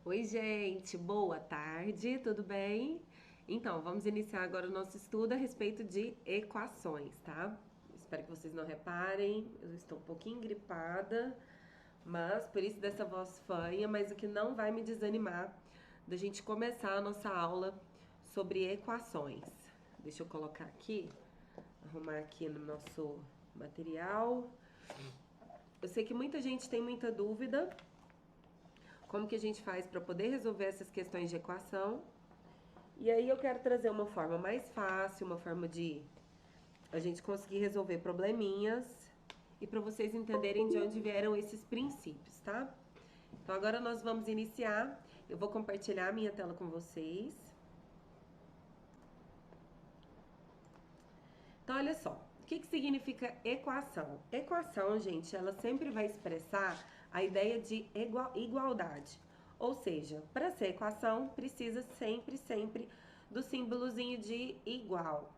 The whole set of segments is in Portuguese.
Oi, gente, boa tarde, tudo bem? Então, vamos iniciar agora o nosso estudo a respeito de equações, tá? Espero que vocês não reparem, eu estou um pouquinho gripada, mas por isso dessa voz fanha, mas o que não vai me desanimar da gente começar a nossa aula sobre equações. Deixa eu colocar aqui, arrumar aqui no nosso material. Eu sei que muita gente tem muita dúvida como que a gente faz para poder resolver essas questões de equação. E aí eu quero trazer uma forma mais fácil, uma forma de a gente conseguir resolver probleminhas e para vocês entenderem de onde vieram esses princípios, tá? Então agora nós vamos iniciar. Eu vou compartilhar a minha tela com vocês. Então olha só, o que significa equação? Equação, gente, ela sempre vai expressar a ideia de igualdade. Ou seja, para ser equação, precisa sempre do símbolozinho de igual.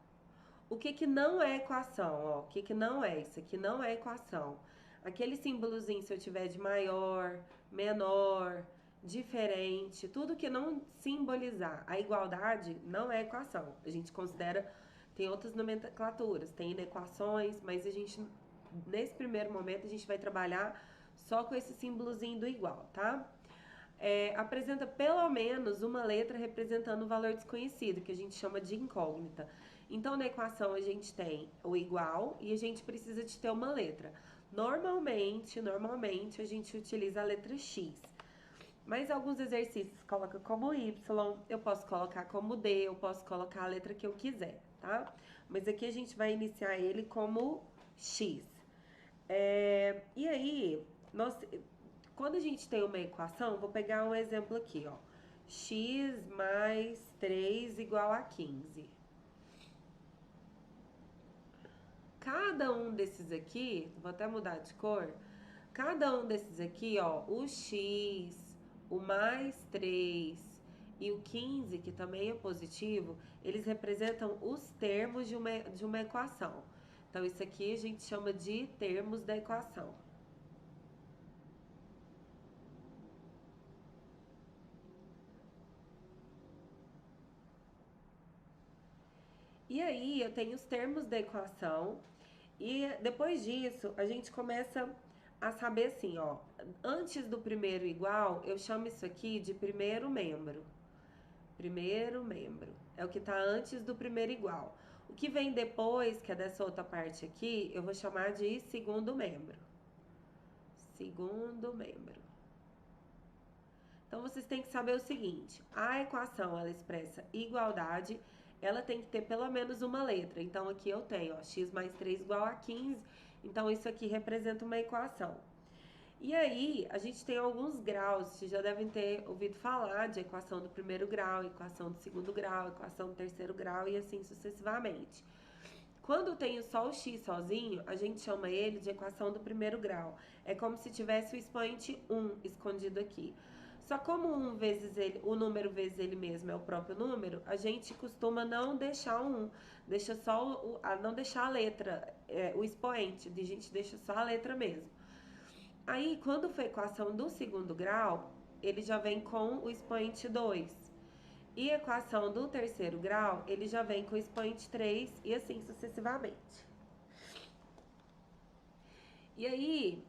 O que não é equação, ó? O que não é? Isso aqui não é equação. Aquele símbolozinho, se eu tiver de maior, menor, diferente, tudo que não simbolizar a igualdade não é equação. A gente considera, tem outras nomenclaturas, tem inequações, mas a gente, nesse primeiro momento, a gente vai trabalhar só com esse símbolozinho do igual, tá? Apresenta pelo menos uma letra representando um valor desconhecido, que a gente chama de incógnita. Então, na equação, a gente tem o igual e a gente precisa de ter uma letra. Normalmente, a gente utiliza a letra X. Mas alguns exercícios coloca como Y, eu posso colocar como D, eu posso colocar a letra que eu quiser, tá? Mas aqui a gente vai iniciar ele como X. E aí, quando a gente tem uma equação, vou pegar um exemplo aqui, ó. X mais 3 igual a 15. Cada um desses aqui, vou até mudar de cor. Cada um desses aqui, ó, o X, o mais 3 e o 15, que também é positivo, eles representam os termos de uma equação. Então, isso aqui a gente chama de termos da equação. E aí eu tenho os termos da equação e depois disso a gente começa a saber assim, ó, antes do primeiro igual, eu chamo isso aqui de primeiro membro. Primeiro membro é o que está antes do primeiro igual. O que vem depois, que é dessa outra parte aqui, eu vou chamar de segundo membro. Segundo membro. Então vocês têm que saber o seguinte: a equação ela expressa igualdade, ela tem que ter pelo menos uma letra. Então aqui eu tenho, ó, x mais 3 igual a 15. Então isso aqui representa uma equação. E aí, a gente tem alguns graus, vocês já devem ter ouvido falar de equação do primeiro grau, equação do segundo grau, equação do terceiro grau e assim sucessivamente. Quando eu tenho só o x sozinho, a gente chama ele de equação do primeiro grau. É como se tivesse o expoente 1 escondido aqui. Só como o número vezes ele mesmo é o próprio número, a gente costuma não deixar o 1, deixa só não deixar a letra, o expoente, a gente deixa só a letra mesmo. Aí, quando for a equação do segundo grau, ele já vem com o expoente 2. E a equação do terceiro grau, ele já vem com o expoente 3 e assim sucessivamente. E aí,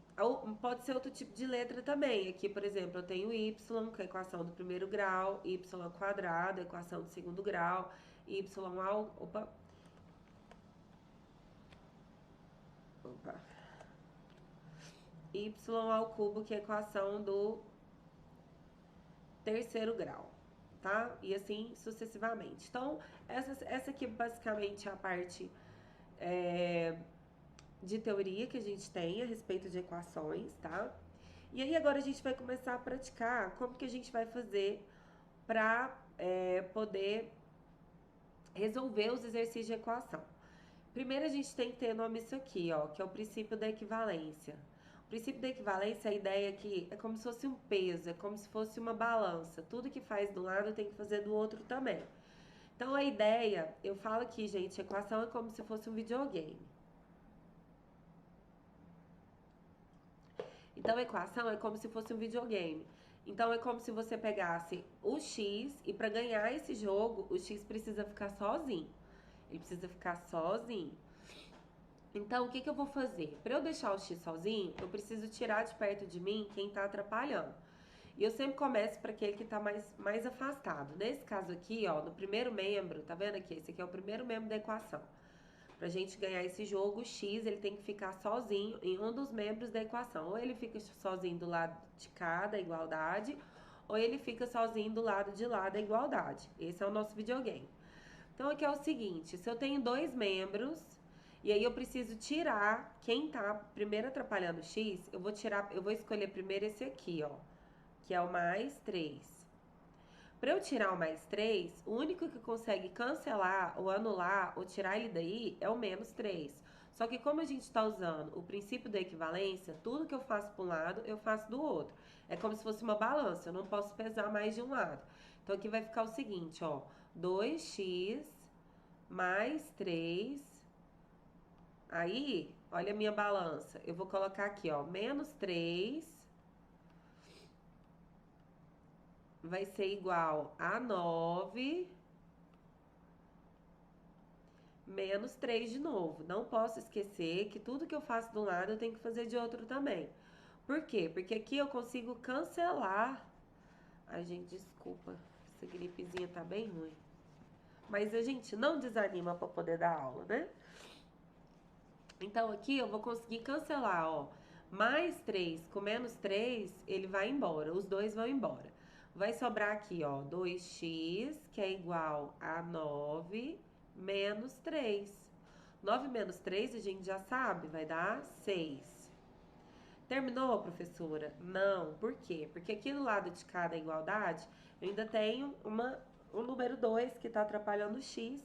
pode ser outro tipo de letra também. Aqui, por exemplo, eu tenho y, que é a equação do primeiro grau, y ao quadrado, a equação do segundo grau, y ao... Opa. Y ao cubo, que é a equação do terceiro grau, tá? E assim sucessivamente. Então, essa aqui basicamente é a parte de teoria que a gente tem a respeito de equações, tá? E aí agora a gente vai começar a praticar como que a gente vai fazer para poder resolver os exercícios de equação. Primeiro a gente tem que ter nome isso aqui, ó, que é o princípio da equivalência. O princípio da equivalência, a ideia é que é como se fosse um peso, é como se fosse uma balança. Tudo que faz de um lado tem que fazer do outro também. Então a ideia, eu falo aqui, gente, equação é como se fosse um videogame. Então a equação é como se fosse um videogame. Então, é como se você pegasse o X e para ganhar esse jogo, o X precisa ficar sozinho. Ele precisa ficar sozinho. Então, o que que eu vou fazer? Para eu deixar o X sozinho, eu preciso tirar de perto de mim quem tá atrapalhando. E eu sempre começo para aquele que tá mais afastado. Nesse caso aqui, ó, no primeiro membro, tá vendo aqui? Esse aqui é o primeiro membro da equação. Pra gente ganhar esse jogo, o X ele tem que ficar sozinho em um dos membros da equação. Ou ele fica sozinho do lado de cá da igualdade, ou ele fica sozinho do lado de lá da igualdade. Esse é o nosso videogame. Então aqui é o seguinte, se eu tenho dois membros, e aí eu preciso tirar quem tá primeiro atrapalhando o X, eu vou escolher primeiro esse aqui, ó, que é o mais 3. Para eu tirar o mais 3, o único que consegue cancelar ou anular ou tirar ele daí é o menos 3. Só que como a gente está usando o princípio da equivalência, tudo que eu faço para um lado, eu faço do outro. É como se fosse uma balança, eu não posso pesar mais de um lado. Então aqui vai ficar o seguinte, ó, 2x mais 3. Aí, olha a minha balança. Eu vou colocar aqui, ó, menos 3 vai ser igual a 9 menos 3 de novo. Não posso esquecer que tudo que eu faço de um lado eu tenho que fazer de outro também. Por quê? Porque aqui eu consigo cancelar. Ai, gente, desculpa. Essa gripezinha tá bem ruim. Mas a gente não desanima pra poder dar aula, né? Então aqui eu vou conseguir cancelar, ó. Mais 3 com menos 3, ele vai embora. Os dois vão embora. Vai sobrar aqui, ó, 2x, que é igual a 9 menos 3. 9 menos 3 a gente já sabe, vai dar 6. Terminou, professora? Não. Por quê? Porque aqui do lado de cada igualdade, eu ainda tenho o número 2 que está atrapalhando o x.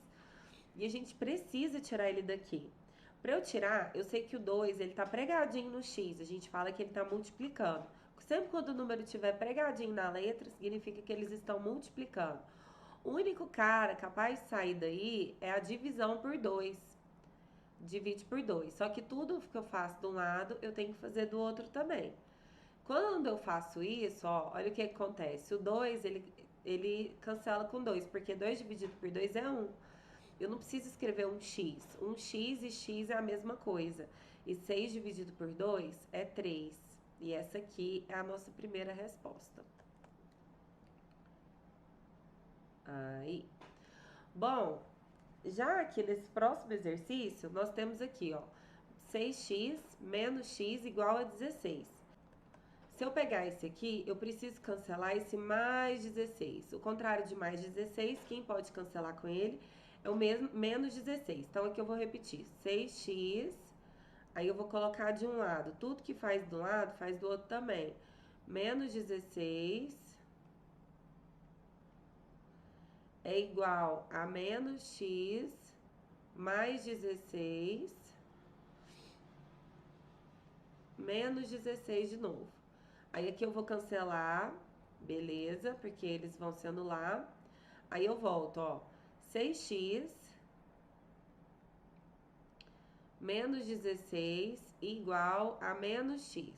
E a gente precisa tirar ele daqui. Para eu tirar, eu sei que o 2 ele tá pregadinho no x. A gente fala que ele está multiplicando. Sempre quando o número estiver pregadinho na letra, significa que eles estão multiplicando. O único cara capaz de sair daí é a divisão por 2. Divide por 2. Só que tudo que eu faço de um lado, eu tenho que fazer do outro também. Quando eu faço isso, ó, olha o que acontece. O 2, ele cancela com 2, porque 2 dividido por 2 é 1. Eu não preciso escrever um x. Um x e x é a mesma coisa. E 6 dividido por 2 é 3. E essa aqui é a nossa primeira resposta. Aí. Bom, já aqui nesse próximo exercício, nós temos aqui, ó, 6x menos x igual a 16. Se eu pegar esse aqui, eu preciso cancelar esse mais 16. O contrário de mais 16, quem pode cancelar com ele é o mesmo menos 16. Então, aqui eu vou repetir, 6x, aí eu vou colocar de um lado, tudo que faz de um lado, faz do outro também. Menos 16 é igual a menos x mais 16 menos 16 de novo. Aí aqui eu vou cancelar, beleza, porque eles vão se anular. Aí eu volto, ó, 6x menos 16 igual a menos x.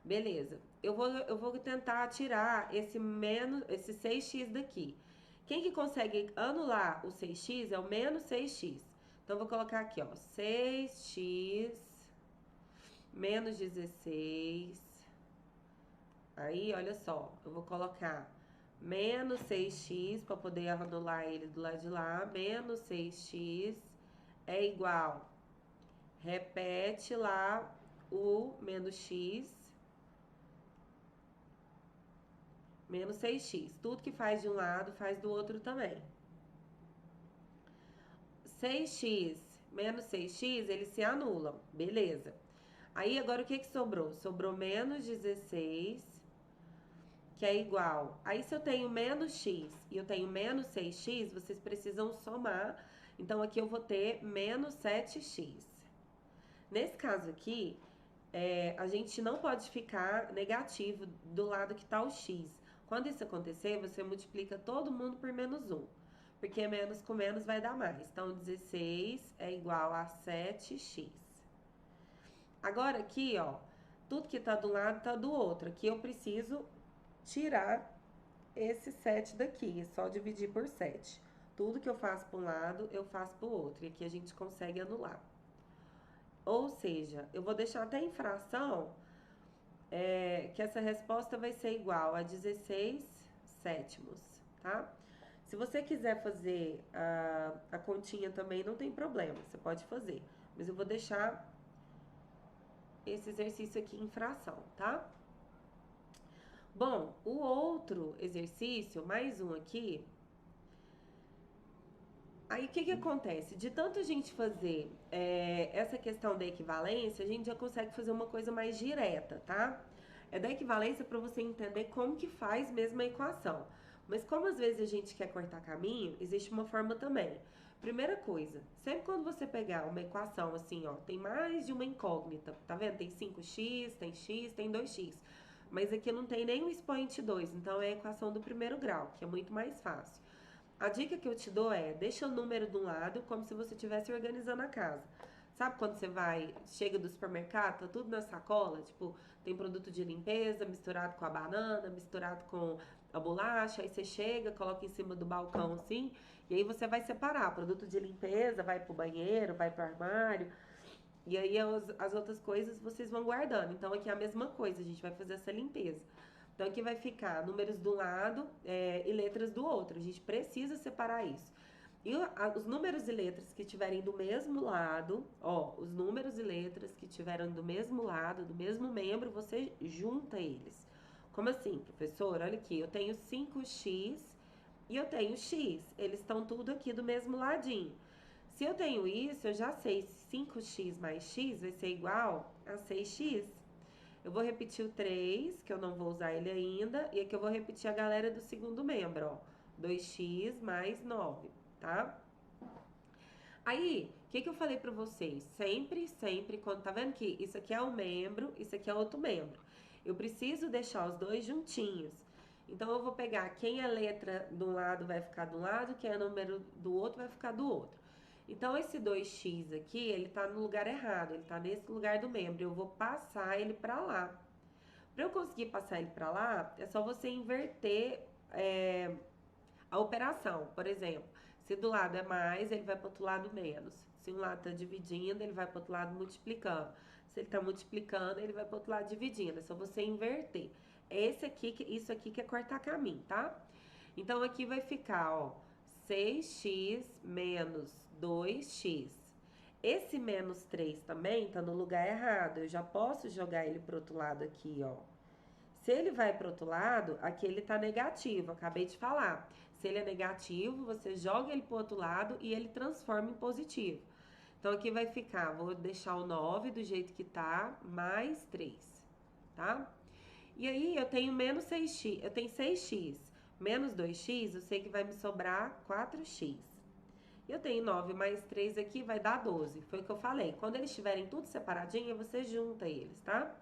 Beleza, eu vou tentar tirar esse 6x daqui. Quem que consegue anular o 6x é o menos 6x. Então, eu vou colocar aqui, ó, 6x menos 16. Aí, olha só, eu vou colocar menos 6x para poder anular ele do lado de lá. Menos 6x é igual. Repete lá o menos x. Menos 6x. Tudo que faz de um lado, faz do outro também. 6x menos 6x, eles se anulam. Beleza. Aí, agora, o que que sobrou? Sobrou menos 16, que é igual. Aí, se eu tenho menos x e eu tenho menos 6x, vocês precisam somar. Então, aqui eu vou ter menos 7x. Nesse caso aqui, a gente não pode ficar negativo do lado que tá o x. Quando isso acontecer, você multiplica todo mundo por menos 1. Porque menos com menos vai dar mais. Então, 16 é igual a 7x. Agora aqui, ó, tudo que tá de um lado tá do outro. Aqui eu preciso tirar esse 7 daqui, só dividir por 7. Tudo que eu faço para um lado, eu faço para o outro. E aqui a gente consegue anular. Ou seja, eu vou deixar até em fração, que essa resposta vai ser igual a 16 sétimos, tá? Se você quiser fazer a continha também, não tem problema, você pode fazer. Mas eu vou deixar esse exercício aqui em fração, tá? Bom, o outro exercício, mais um aqui. Aí o que acontece? De tanto a gente fazer essa questão da equivalência, a gente já consegue fazer uma coisa mais direta, tá? É da equivalência para você entender como que faz mesmo a equação. Mas como às vezes a gente quer cortar caminho, existe uma forma também. Primeira coisa, sempre quando você pegar uma equação assim, ó, tem mais de uma incógnita, tá vendo? Tem 5x, tem 2x. Mas aqui não tem nem o expoente 2, então é a equação do primeiro grau, que é muito mais fácil. A dica que eu te dou é, deixa o número de um lado como se você estivesse organizando a casa. Sabe quando você chega do supermercado, tá tudo na sacola, tipo, tem produto de limpeza misturado com a banana, misturado com a bolacha, aí você chega, coloca em cima do balcão assim, e aí você vai separar, produto de limpeza vai pro banheiro, vai pro armário, e aí as outras coisas vocês vão guardando. Então aqui é a mesma coisa, a gente vai fazer essa limpeza. Então aqui vai ficar números de um lado e letras do outro. A gente precisa separar isso. E os números e letras que estiverem do mesmo lado, ó, os números e letras que estiverem do mesmo lado, do mesmo membro, você junta eles. Como assim, professor? Olha aqui, eu tenho 5x e eu tenho x. Eles estão tudo aqui do mesmo ladinho. Se eu tenho isso, eu já sei 5x mais x vai ser igual a 6x. Eu vou repetir o 3, que eu não vou usar ele ainda, e aqui eu vou repetir a galera do segundo membro, ó. 2x mais 9, tá? Aí, o que eu falei pra vocês? Sempre, quando tá vendo que isso aqui é um membro, isso aqui é outro membro. Eu preciso deixar os dois juntinhos. Então, eu vou pegar quem é letra de um lado vai ficar de um lado, quem é número do outro vai ficar do outro. Então, esse 2x aqui, ele tá no lugar errado, ele tá nesse lugar do membro. Eu vou passar ele pra lá. Para eu conseguir passar ele para lá, é só você inverter a operação. Por exemplo, se do lado é mais, ele vai para o outro lado menos. Se um lado está dividindo, ele vai para o outro lado multiplicando. Se ele está multiplicando, ele vai para o outro lado dividindo. É só você inverter. Isso aqui que é cortar caminho, tá? Então, aqui vai ficar, ó, 6x menos 2x. Esse menos 3 também tá no lugar errado. Eu já posso jogar ele pro outro lado aqui, ó. Se ele vai pro outro lado, aqui ele tá negativo, acabei de falar. Se ele é negativo, você joga ele pro outro lado e ele transforma em positivo. Então, aqui vai ficar, vou deixar o 9 do jeito que tá, mais 3, tá? E aí, eu tenho menos 6x, eu tenho 6x, menos 2x, eu sei que vai me sobrar 4x. Eu tenho 9 mais 3 aqui, vai dar 12. Foi o que eu falei. Quando eles estiverem tudo separadinho, você junta eles, tá?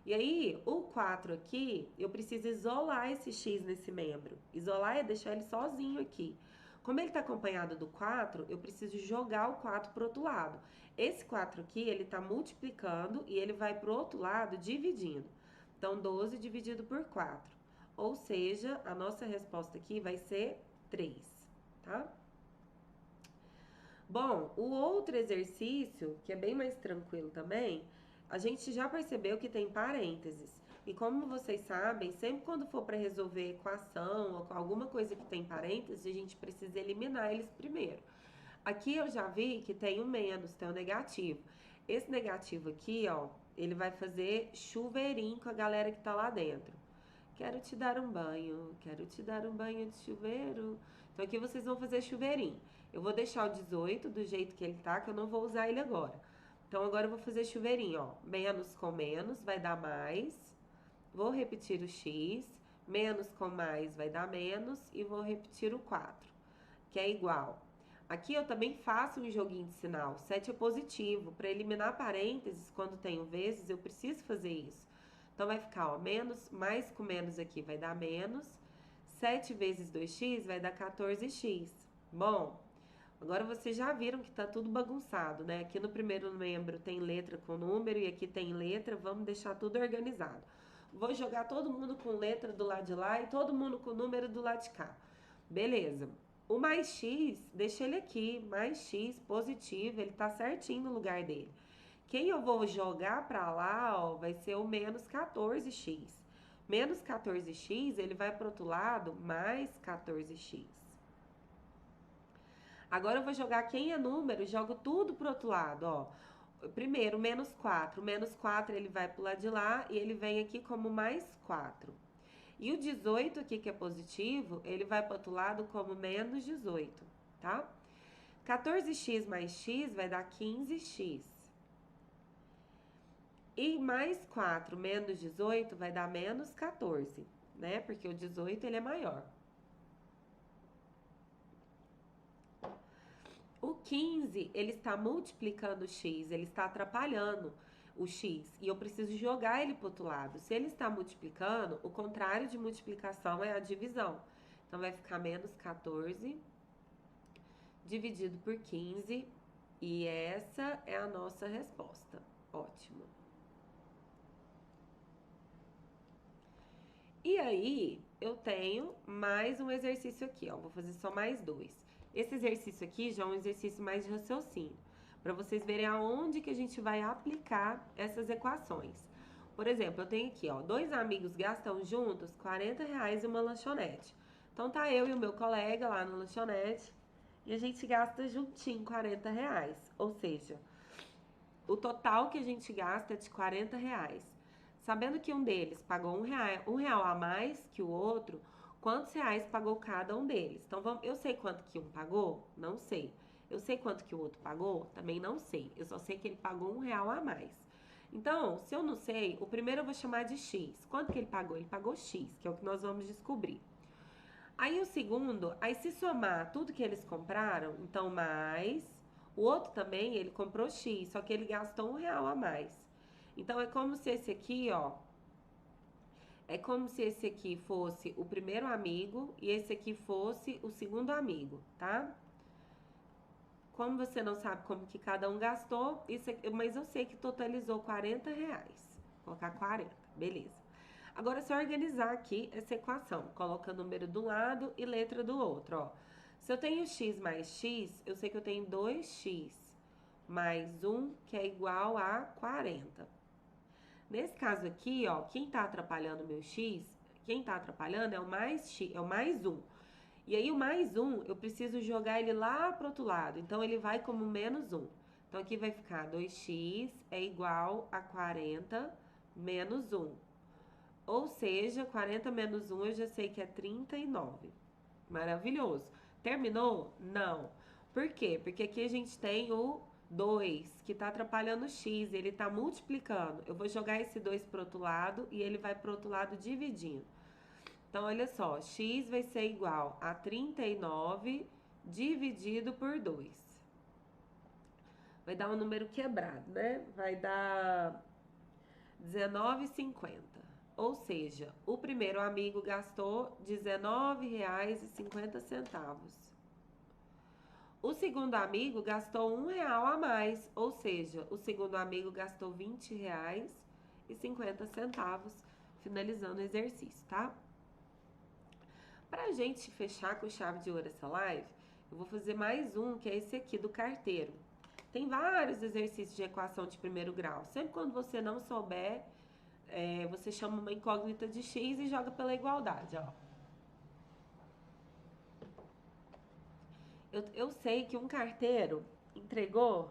E aí, o 4 aqui, eu preciso isolar esse x nesse membro. Isolar é deixar ele sozinho aqui. Como ele está acompanhado do 4, eu preciso jogar o 4 pro outro lado. Esse 4 aqui, ele está multiplicando e ele vai pro outro lado dividindo. Então, 12 dividido por 4. Ou seja, a nossa resposta aqui vai ser 3, tá? Bom, o outro exercício, que é bem mais tranquilo também, a gente já percebeu que tem parênteses. E como vocês sabem, sempre quando for para resolver equação ou alguma coisa que tem parênteses, a gente precisa eliminar eles primeiro. Aqui eu já vi que tem o menos, tem o negativo. Esse negativo aqui, ó, ele vai fazer chuveirinho com a galera que tá lá dentro. Quero te dar um banho, quero te dar um banho de chuveiro. Então aqui vocês vão fazer chuveirinho. Eu vou deixar o 18 do jeito que ele tá, que eu não vou usar ele agora. Então agora eu vou fazer chuveirinho, ó. Menos com menos vai dar mais. Vou repetir o x. Menos com mais vai dar menos. E vou repetir o 4, que é igual. Aqui eu também faço um joguinho de sinal. 7 é positivo. Para eliminar parênteses, quando tenho vezes, eu preciso fazer isso. Então, vai ficar, ó, menos, mais com menos aqui vai dar menos. 7 vezes 2x vai dar 14x. Bom, agora vocês já viram que tá tudo bagunçado, né? Aqui no primeiro membro tem letra com número e aqui tem letra. Vamos deixar tudo organizado. vou jogar todo mundo com letra do lado de lá e todo mundo com número do lado de cá. Beleza. O mais x, deixa ele aqui, mais x positivo, ele tá certinho no lugar dele. Quem eu vou jogar pra lá, ó, vai ser o menos 14x. Menos 14x, ele vai pro outro lado, mais 14x. Agora eu vou jogar quem é número, jogo tudo pro outro lado, ó. Primeiro, menos 4. O menos 4 ele vai pro lado de lá e ele vem aqui como mais 4. E o 18 aqui, que é positivo, ele vai pro outro lado como menos 18, tá? 14x mais x vai dar 15x. E mais 4 menos 18 vai dar menos 14, né? Porque o 18 ele é maior. O 15, ele está multiplicando o x, ele está atrapalhando o x. E eu preciso jogar ele para o outro lado. Se ele está multiplicando, o contrário de multiplicação é a divisão. Então, vai ficar menos 14 dividido por 15. E essa é a nossa resposta. Ótimo. E aí, eu tenho mais um exercício aqui, ó. Vou fazer só mais dois. Esse exercício aqui já é um exercício mais de raciocínio, para vocês verem aonde que a gente vai aplicar essas equações. Por exemplo, eu tenho aqui, ó, dois amigos gastam juntos R$ 40 em uma lanchonete. Então tá eu e o meu colega lá na lanchonete e a gente gasta juntinho R$ 40. Ou seja, o total que a gente gasta é de R$ 40. Sabendo que um deles pagou um real a mais que o outro, quantos reais pagou cada um deles? Então, eu sei quanto que um pagou? Não sei. Eu sei quanto que o outro pagou? Também não sei. Eu só sei que ele pagou R$ 1 a mais. Então, se eu não sei, o primeiro eu vou chamar de X. Quanto que ele pagou? Ele pagou X, que é o que nós vamos descobrir. Aí o segundo, aí se somar tudo que eles compraram, então mais, o outro também, ele comprou X, só que ele gastou R$ 1 a mais. Então, é como se esse aqui, ó, é como se esse aqui fosse o primeiro amigo e esse aqui fosse o segundo amigo, tá? Como você não sabe como que cada um gastou, mas eu sei que totalizou R$ 40. Vou colocar 40, beleza. Agora é só organizar aqui essa equação. Coloca número de um lado e letra do outro, ó. Se eu tenho x mais x, eu sei que eu tenho 2x mais 1, que é igual a 40. Nesse caso aqui, ó, quem tá atrapalhando o meu x, quem tá atrapalhando é o mais x, é o mais 1. E aí o mais 1, eu preciso jogar ele lá pro outro lado. Então, ele vai como menos 1. Então, aqui vai ficar 2x é igual a 40 menos 1. Ou seja, 40 menos 1 eu já sei que é 39. Maravilhoso. Terminou? Não. Por quê? Porque aqui a gente tem o 2, que tá atrapalhando o x, ele tá multiplicando. Eu vou jogar esse 2 pro outro lado e ele vai pro outro lado dividindo. Então, olha só, x vai ser igual a 39 dividido por 2. Vai dar um número quebrado, né? Vai dar 19,50. Ou seja, o primeiro amigo gastou R$19,50. O segundo amigo gastou R$ 1 a mais, ou seja, o segundo amigo gastou R$20,50, finalizando o exercício, tá? Pra gente fechar com chave de ouro essa live, eu vou fazer mais um, que é esse aqui do carteiro. Tem vários exercícios de equação de primeiro grau. Sempre quando você não souber, você chama uma incógnita de x e joga pela igualdade, ó. Eu sei que um carteiro entregou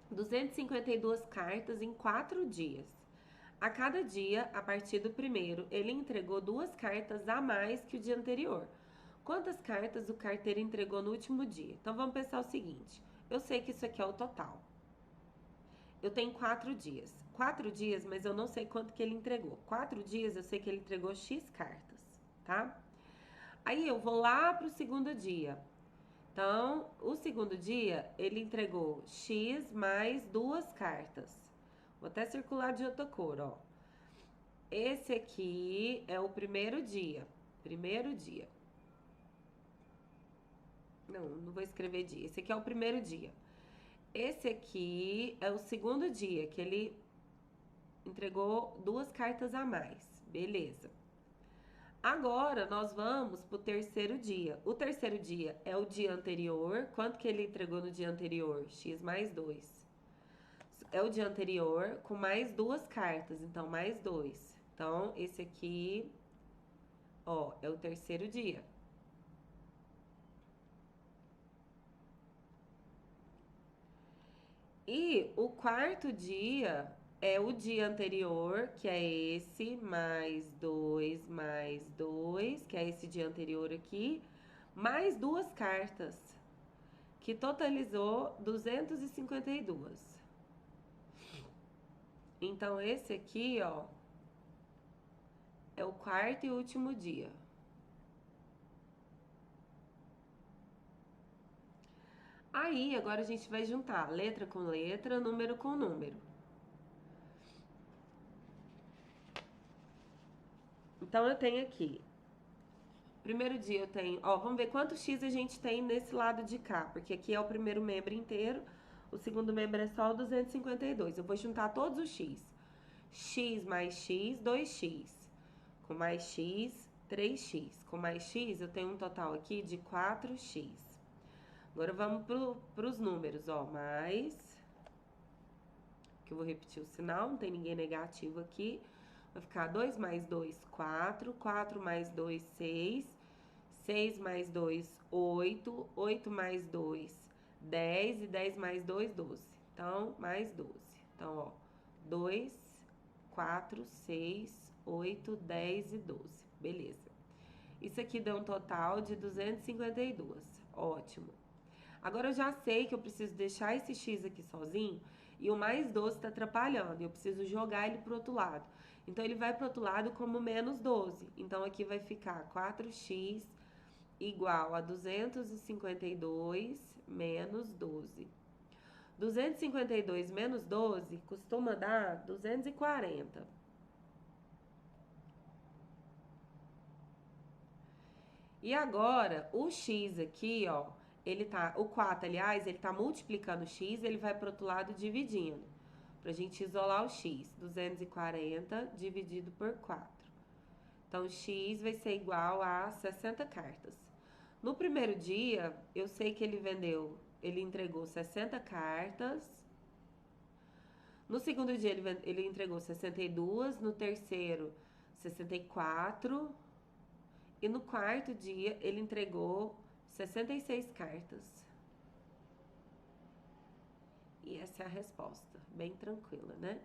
252 cartas em 4 dias. A cada dia, a partir do primeiro, ele entregou 2 cartas a mais que o dia anterior. Quantas cartas o carteiro entregou no último dia? Então, vamos pensar o seguinte. Eu sei que isso aqui é o total. Eu tenho 4 dias. 4 dias, mas eu não sei quanto que ele entregou. 4 dias, eu sei que ele entregou X cartas, tá? Aí, eu vou lá pro segundo dia. Então, o segundo dia, ele entregou X mais 2 cartas. Vou até circular de outra cor, ó. Esse aqui é o primeiro dia. Primeiro dia. Não vou escrever dia. Esse aqui é o primeiro dia. Esse aqui é o segundo dia, que ele entregou 2 cartas a mais. Beleza. Agora, nós vamos pro terceiro dia. O terceiro dia é o dia anterior. Quanto que ele entregou no dia anterior? X mais 2. É o dia anterior com mais 2 cartas, então mais 2. Então, esse aqui, ó, é o terceiro dia. E o quarto dia é o dia anterior, que é esse, mais 2, que é esse dia anterior aqui, mais 2 cartas, que totalizou 252. Então, esse aqui, ó, é o quarto e último dia. Aí, agora a gente vai juntar letra com letra, número com número. Então, eu tenho aqui. Primeiro dia eu tenho, ó, vamos ver quantos X a gente tem nesse lado de cá, porque aqui é o primeiro membro inteiro, o segundo membro é só o 252. Eu vou juntar todos os X. X mais X, 2X. Com mais X, 3X. Com mais X, eu tenho um total aqui de 4X. Agora vamos pros números, ó, mais... que eu vou repetir o sinal, não tem ninguém negativo aqui. Vai ficar 2 mais 2, 4. 4 mais 2, 6. 6 mais 2, 8. 8 mais 2, 10. E 10 mais 2, 12. Então, mais 12. Então, ó, 2, 4, 6, 8, 10 e 12. Beleza. Isso aqui deu um total de 252. Ótimo. Agora eu já sei que eu preciso deixar esse X aqui sozinho e o mais 12 tá atrapalhando. Eu preciso jogar ele pro outro lado. Então, ele vai pro outro lado como menos 12. Então, aqui vai ficar 4x igual a 252 menos 12. 252 menos 12 costuma dar 240. E agora, o x aqui, ó, ele tá, o 4, aliás, ele tá multiplicando o x, ele vai pro outro lado dividindo. Pra gente isolar o x, 240 dividido por 4. Então, x vai ser igual a 60 cartas. No primeiro dia, eu sei que ele entregou 60 cartas. No segundo dia, ele entregou 62. No terceiro, 64. E no quarto dia, ele entregou 66 cartas. E essa é a resposta, bem tranquila, né?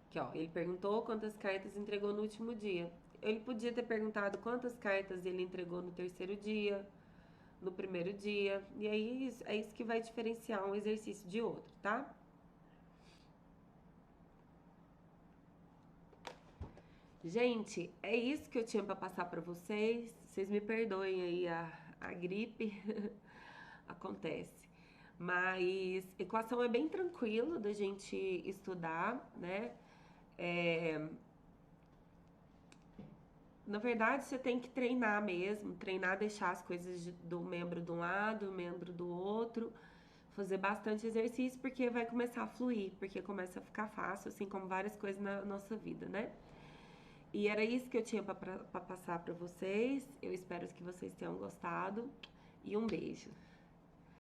Aqui, ó, ele perguntou quantas cartas entregou no último dia. Ele podia ter perguntado quantas cartas ele entregou no terceiro dia, no primeiro dia. E aí, é isso que vai diferenciar um exercício de outro, tá? Gente, é isso que eu tinha pra passar pra vocês. Vocês me perdoem aí a gripe. Acontece. Mas equação é bem tranquilo da gente estudar, né? Na verdade, você tem que treinar mesmo, treinar, deixar as coisas do membro de um lado, membro do outro, fazer bastante exercício, porque vai começar a fluir, porque começa a ficar fácil, assim como várias coisas na nossa vida, né? E era isso que eu tinha para passar para vocês. Eu espero que vocês tenham gostado e um beijo.